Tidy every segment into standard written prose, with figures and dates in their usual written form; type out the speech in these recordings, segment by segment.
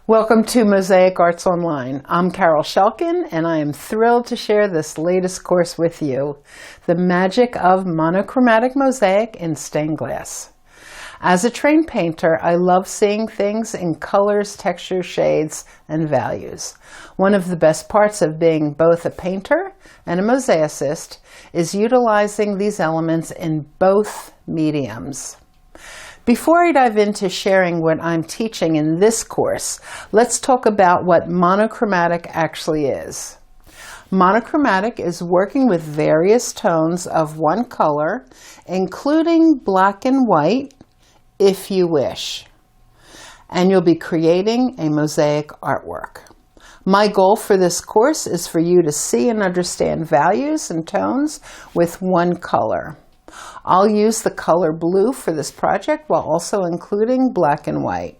Welcome to Mosaic Arts Online. I'm Carol Shelkin, and I am thrilled to share this latest course with you, The Magic of Monochromatic Mosaic in Stained Glass. As a trained painter, I love seeing things in colors, textures, shades, and values. One of the best parts of being both a painter and a mosaicist is utilizing these elements in both mediums. Before I dive into sharing what I'm teaching in this course, let's talk about what monochromatic actually is. Monochromatic is working with various tones of one color, including black and white, if you wish. And you'll be creating a mosaic artwork. My goal for this course is for you to see and understand values and tones with one color. I'll use the color blue for this project while also including black and white.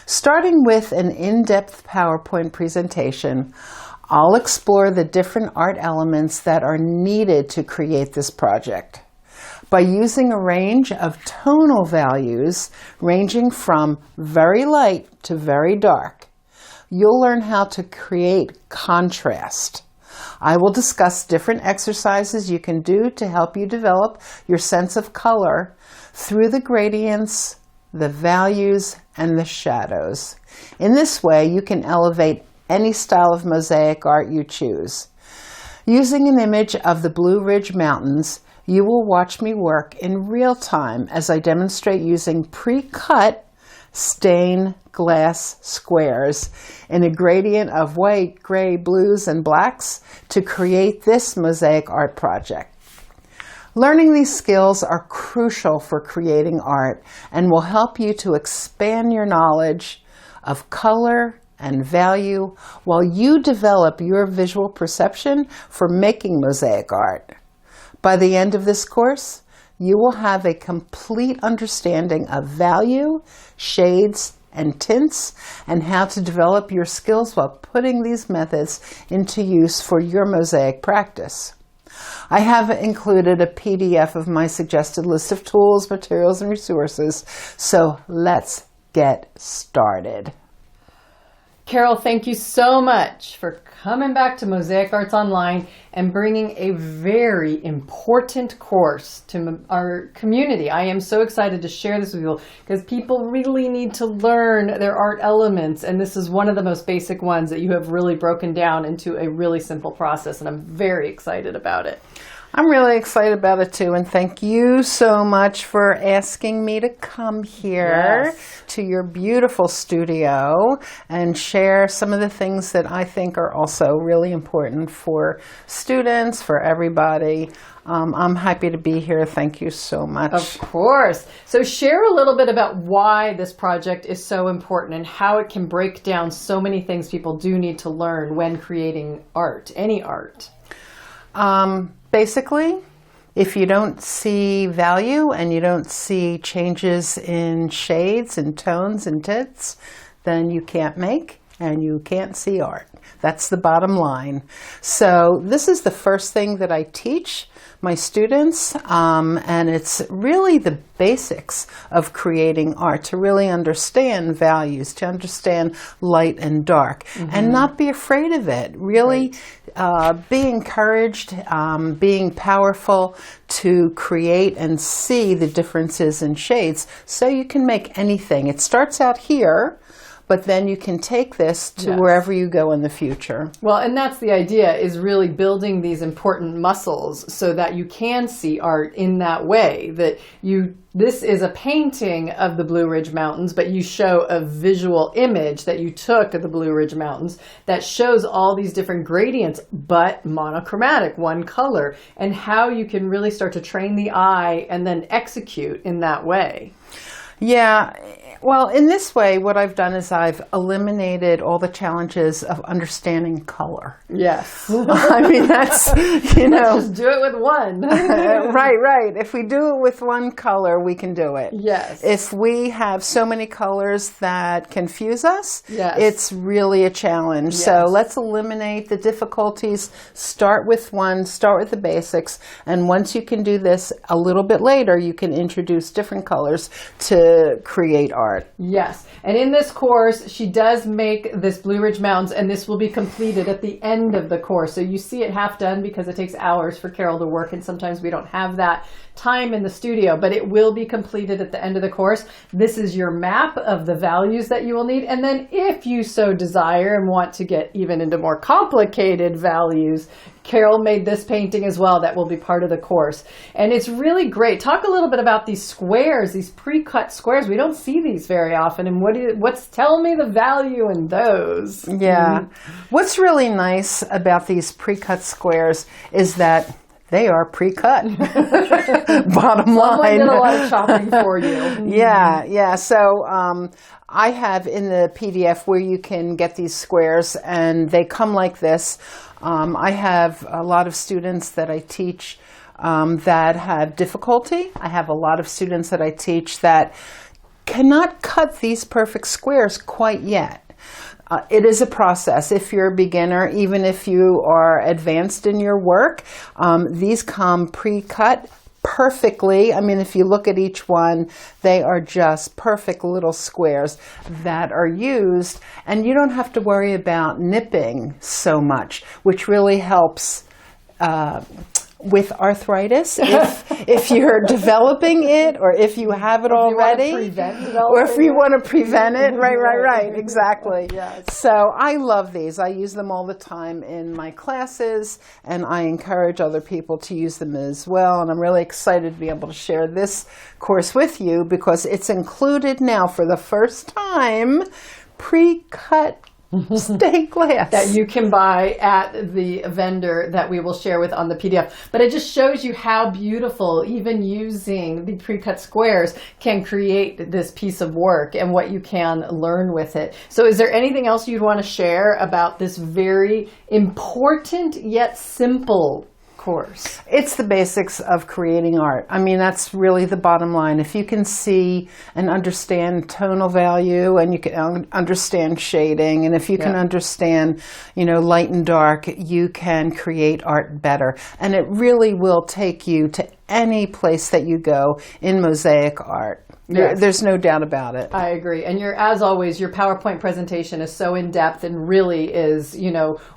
Starting with an in-depth PowerPoint presentation, I'll explore the different art elements that are needed to create this project. By using a range of tonal values ranging from very light to very dark, you'll learn how to create contrast. I will discuss different exercises you can do to help you develop your sense of color through the gradients, the values, and the shadows. In this way, you can elevate any style of mosaic art you choose. Using an image of the Blue Ridge Mountains, you will watch me work in real time as I demonstrate using pre-cut stained glass squares in a gradient of white, gray, blues, and blacks to create this mosaic art project. Learning these skills are crucial for creating art and will help you to expand your knowledge of color and value while you develop your visual perception for making mosaic art. By the end of this course, you will have a complete understanding of value, shades, and tints, and how to develop your skills while putting these methods into use for your mosaic practice. I have included a PDF of my suggested list of tools, materials, and resources, so let's get started. Carol, thank you so much for coming back to Mosaic Arts Online and bringing a very important course to our community. I am so excited to share this with you because people really need to learn their art elements, and this is one of the most basic ones that you have really broken down into a really simple process, and I'm very excited about it. I'm really excited about it too, and thank you so much for asking me to come here to your beautiful studio and share some of the things that I think are also really important for students, for everybody. I'm happy to be here. Thank you so much. Of course. So share a little bit about why this project is so important and how it can break down so many things people do need to learn when creating art, any art. Basically, if you don't see value and you don't see changes in shades and tones and tints, then you can't make and you can't see art. That's the bottom line. So this is the first thing that I teach my students, and it's really the basics of creating art, to really understand values, to understand light and dark, and not be afraid of it. Really be encouraged, being powerful to create and see the differences in shades so you can make anything. It starts out here, but then you can take this to wherever you go in the future. Well, and that's the idea, is really building these important muscles so that you can see art in that way. This is a painting of the Blue Ridge Mountains, but you show a visual image that you took of the Blue Ridge Mountains that shows all these different gradients, but monochromatic, one color, and how you can really start to train the eye and then execute in that way. Yeah, well, in this way, what I've done is I've eliminated all the challenges of understanding color. Yes. I mean, that's, Let's just do it with one. Right. If we do it with one color, we can do it. Yes. If we have so many colors that confuse us, it's really a challenge. Yes. So let's eliminate the difficulties, start with one, start with the basics, and once you can do this a little bit later, you can introduce different colors to to create art. Yes. And in this course, she does make this Blue Ridge Mountains, and this will be completed at the end of the course. So you see it half done because it takes hours for Carol to work, and sometimes we don't have that time in the studio, but it will be completed at the end of the course. This is your map of the values that you will need. And then if you so desire and want to get even into more complicated values, Carol made this painting as well that will be part of the course. And it's really great. Talk a little bit about these squares, these pre-cut squares. We don't see these very often. And tell me the value in those. Yeah. What's really nice about these pre-cut squares is that they are pre-cut. Bottom line. Someone did a lot of shopping for you. Yeah. So I have in the PDF where you can get these squares, and they come like this. I have a lot of students that I teach that have difficulty. I have a lot of students that I teach that cannot cut these perfect squares quite yet. It is a process. If you're a beginner, even if you are advanced in your work, these come pre-cut perfectly. I mean, if you look at each one, they are just perfect little squares that are used, and you don't have to worry about nipping so much, which really helps with arthritis, if you're developing it, or if you have it already, or if you want to prevent it. Right, exactly. Yes. So I love these. I use them all the time in my classes, and I encourage other people to use them as well. And I'm really excited to be able to share this course with you because it's included now for the first time, pre-cut stained glass that you can buy at the vendor that we will share with on the PDF. But it just shows you how beautiful even using the pre-cut squares can create this piece of work and what you can learn with it. So is there anything else you'd want to share about this very important yet simple course? It's the basics of creating art. I mean, that's really the bottom line. If you can see and understand tonal value, and you can understand shading, and if you can understand, light and dark, you can create art better. And it really will take you to any place that you go in mosaic art. Yes. There's no doubt about it. I agree. And as always, your PowerPoint presentation is so in-depth and really is,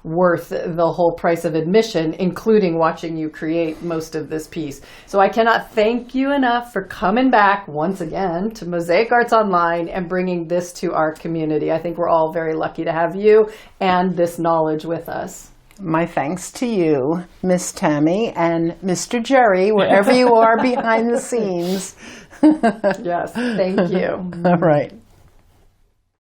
worth the whole price of admission, including watching you create most of this piece. So I cannot thank you enough for coming back once again to Mosaic Arts Online and bringing this to our community. I think we're all very lucky to have you and this knowledge with us. My thanks to you, Miss Tammy, and Mr. Jerry, wherever you are behind the scenes. Yes, thank you. All right.